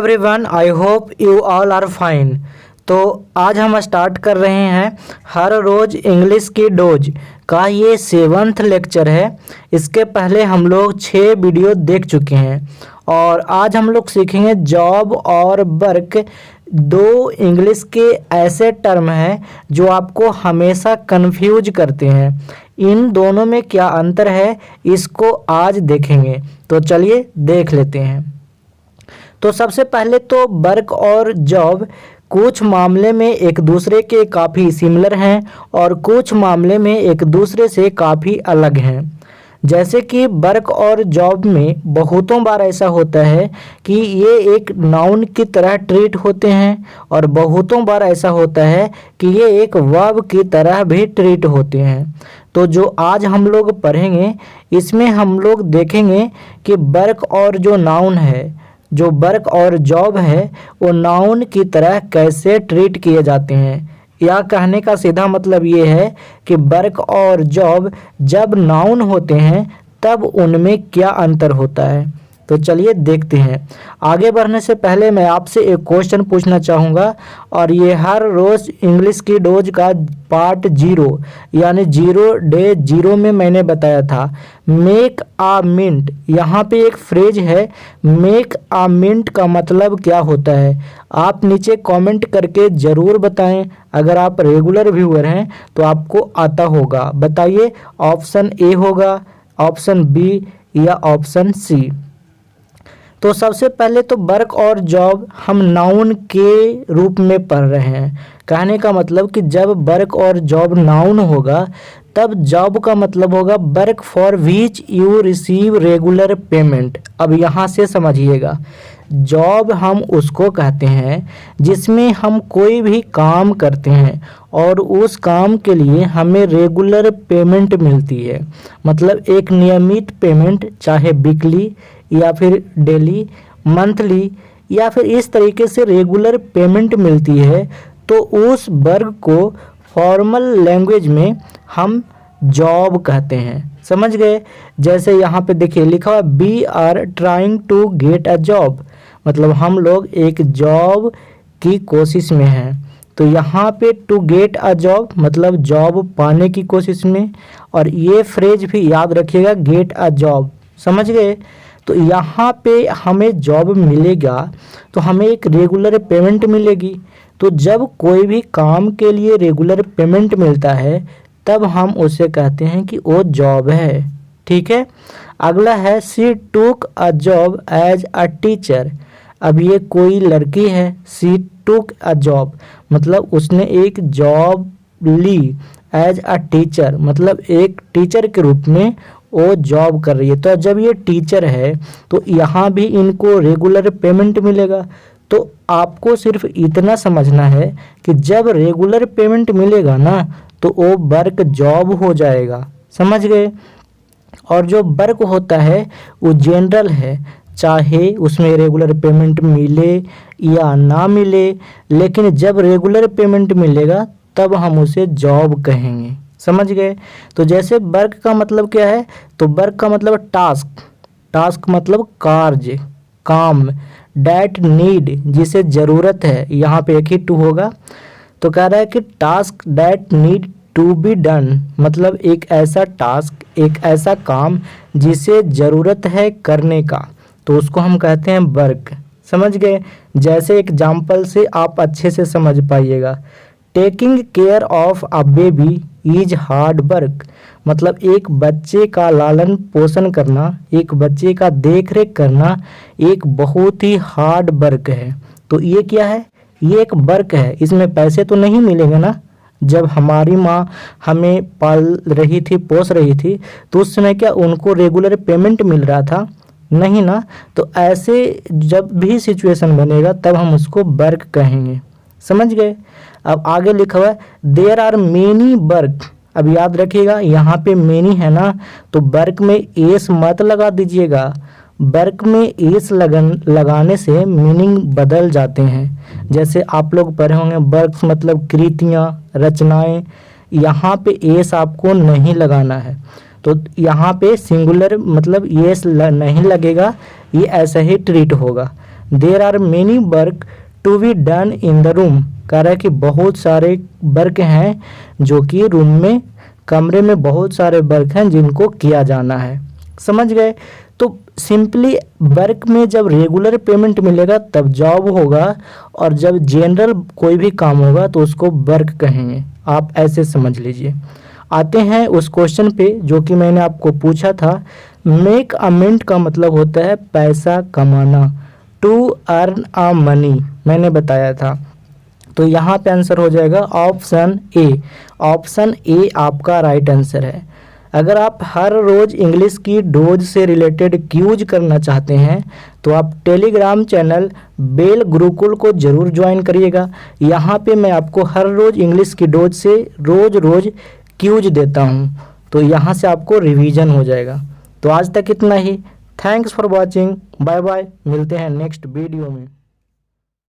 Everyone, I hope you all are fine. तो आज हम स्टार्ट कर रहे हैं हर रोज़ इंग्लिश की डोज का ये 7वां लेक्चर है। इसके पहले हम लोग 6 वीडियो देख चुके हैं और आज हम लोग सीखेंगे जॉब और वर्क। दो इंग्लिश के ऐसे टर्म हैं जो आपको हमेशा कंफ्यूज करते हैं। इन दोनों में क्या अंतर है इसको आज देखेंगे। तो चलिए देख लेते हैं। तो सबसे पहले तो वर्क और जॉब कुछ मामले में एक दूसरे के काफ़ी सिमिलर हैं और कुछ मामले में एक दूसरे से काफ़ी अलग हैं। जैसे कि वर्क और जॉब में बहुतों बार ऐसा होता है कि ये एक नाउन की तरह ट्रीट होते हैं और बहुतों बार ऐसा होता है कि ये एक वर्ब की तरह भी ट्रीट होते हैं। तो जो आज हम लोग पढ़ेंगे इसमें हम लोग देखेंगे कि वर्क और जो नाउन है, जो वर्क और जॉब है, वो नाउन की तरह कैसे ट्रीट किए जाते हैं। या कहने का सीधा मतलब ये है कि वर्क और जॉब जब नाउन होते हैं तब उनमें क्या अंतर होता है। तो चलिए देखते हैं। आगे बढ़ने से पहले मैं आपसे एक क्वेश्चन पूछना चाहूँगा और ये हर रोज़ इंग्लिश की डोज का पार्ट 0 यानी 0 डे 0 में मैंने बताया था मेक आ मिंट। यहाँ पे एक फ्रेज है मेक आ मिंट का मतलब क्या होता है। आप नीचे कमेंट करके ज़रूर बताएं। अगर आप रेगुलर व्यूअर हैं तो आपको आता होगा। बताइए, ऑप्शन ए होगा, ऑप्शन बी या ऑप्शन सी। तो सबसे पहले तो वर्क और जॉब हम नाउन के रूप में पढ़ रहे हैं। कहने का मतलब कि जब वर्क और जॉब नाउन होगा तब जॉब का मतलब होगा work for which you receive regular payment. अब यहाँ से समझिएगा, जॉब हम उसको कहते हैं जिसमें हम कोई भी काम करते हैं और उस काम के लिए हमें रेगुलर पेमेंट मिलती है। मतलब एक नियमित पेमेंट, चाहे वीकली या फिर डेली, मंथली या फिर इस तरीके से रेगुलर पेमेंट मिलती है। तो उस वर्क को फॉर्मल लैंग्वेज में हम जॉब कहते हैं। समझ गए। जैसे यहाँ पे देखिए लिखा हुआ we are trying to get a job, मतलब हम लोग एक जॉब की कोशिश में हैं। तो यहाँ पे टू गेट अ जॉब मतलब जॉब पाने की कोशिश में। और ये फ्रेज भी याद रखिएगा, गेट अ जॉब। समझ गए। तो यहाँ पे हमें जॉब मिलेगा तो हमें एक रेगुलर पेमेंट मिलेगी। तो जब कोई भी काम के लिए रेगुलर पेमेंट मिलता है तब हम उसे कहते हैं कि वो जॉब है। ठीक है। अगला है she took a job as a teacher. अब ये कोई लड़की है, सी टूक अ जॉब मतलब उसने एक जॉब ली एज अ टीचर, मतलब एक टीचर के रूप में वो जॉब कर रही है। तो जब ये टीचर है तो यहाँ भी इनको रेगुलर पेमेंट मिलेगा। तो आपको सिर्फ इतना समझना है कि जब रेगुलर पेमेंट मिलेगा ना तो वो वर्क जॉब हो जाएगा। समझ गए। और जो वर्क होता है वो जनरल है, चाहे उसमें रेगुलर पेमेंट मिले या ना मिले, लेकिन जब रेगुलर पेमेंट मिलेगा तब हम उसे जॉब कहेंगे। समझ गए। तो जैसे वर्क का मतलब क्या है, तो वर्क का मतलब टास्क, टास्क मतलब कार्य, काम, डैट नीड जिसे ज़रूरत है, यहाँ पे एक ही टू होगा। तो कह रहा है कि task that need to be done मतलब एक ऐसा टास्क, एक ऐसा काम जिसे ज़रूरत है करने का, तो उसको हम कहते हैं वर्क। समझ गए। जैसे एग्जाम्पल से आप अच्छे से समझ पाइएगा, taking care of a baby is hard work मतलब एक बच्चे का लालन पोषण करना, एक बच्चे का देख रेख करना एक बहुत ही हार्ड वर्क है। तो ये क्या है, ये एक वर्क है। इसमें पैसे तो नहीं मिलेंगे ना। जब हमारी माँ हमें पाल रही थी, पोस रही थी, तो उस समय क्या उनको रेगुलर पेमेंट मिल रहा था? नहीं ना। तो ऐसे जब भी सिचुएशन बनेगा तब हम उसको वर्क कहेंगे। समझ गए। अब आगे लिखा हुआ है देयर आर मेनी वर्क। अब याद रखिएगा यहाँ पे मेनी है ना, तो वर्क में एस मत लगा दीजिएगा। वर्क में एस लगाने से मीनिंग बदल जाते हैं। जैसे आप लोग पढ़े होंगे वर्क मतलब कृतियाँ, रचनाएं, यहाँ पे एस आपको नहीं लगाना है। तो यहाँ पे सिंगुलर मतलब एस नहीं लगेगा, ये ऐसा ही ट्रीट होगा। There are many work to be done in the room, कह रहा है कि बहुत सारे वर्क हैं जो कि रूम में, कमरे में बहुत सारे वर्क हैं जिनको किया जाना है। समझ गए? तो सिंपली वर्क में जब रेगुलर पेमेंट मिलेगा तब जॉब होगा, और जब जनरल कोई भी काम होगा तो उसको वर्क कहेंगे। आप ऐसे समझ लीजिए। आते हैं उस क्वेश्चन पे जो कि मैंने आपको पूछा था। मेक अ मिंट का मतलब होता है पैसा कमाना, टू अर्न अ मनी मैंने बताया था। तो यहाँ पे आंसर हो जाएगा ऑप्शन ए। ऑप्शन ए आपका राइट आंसर है। अगर आप हर रोज़ इंग्लिश की डोज से रिलेटेड क्यूज करना चाहते हैं तो आप टेलीग्राम चैनल बेल गुरुकुल को ज़रूर ज्वाइन करिएगा। यहाँ पे मैं आपको हर रोज़ इंग्लिश की डोज से रोज़ क्यूज देता हूँ, तो यहाँ से आपको रिवीजन हो जाएगा। तो आज तक इतना ही। Thanks for watching. Bye bye. मिलते हैं नेक्स्ट वीडियो में।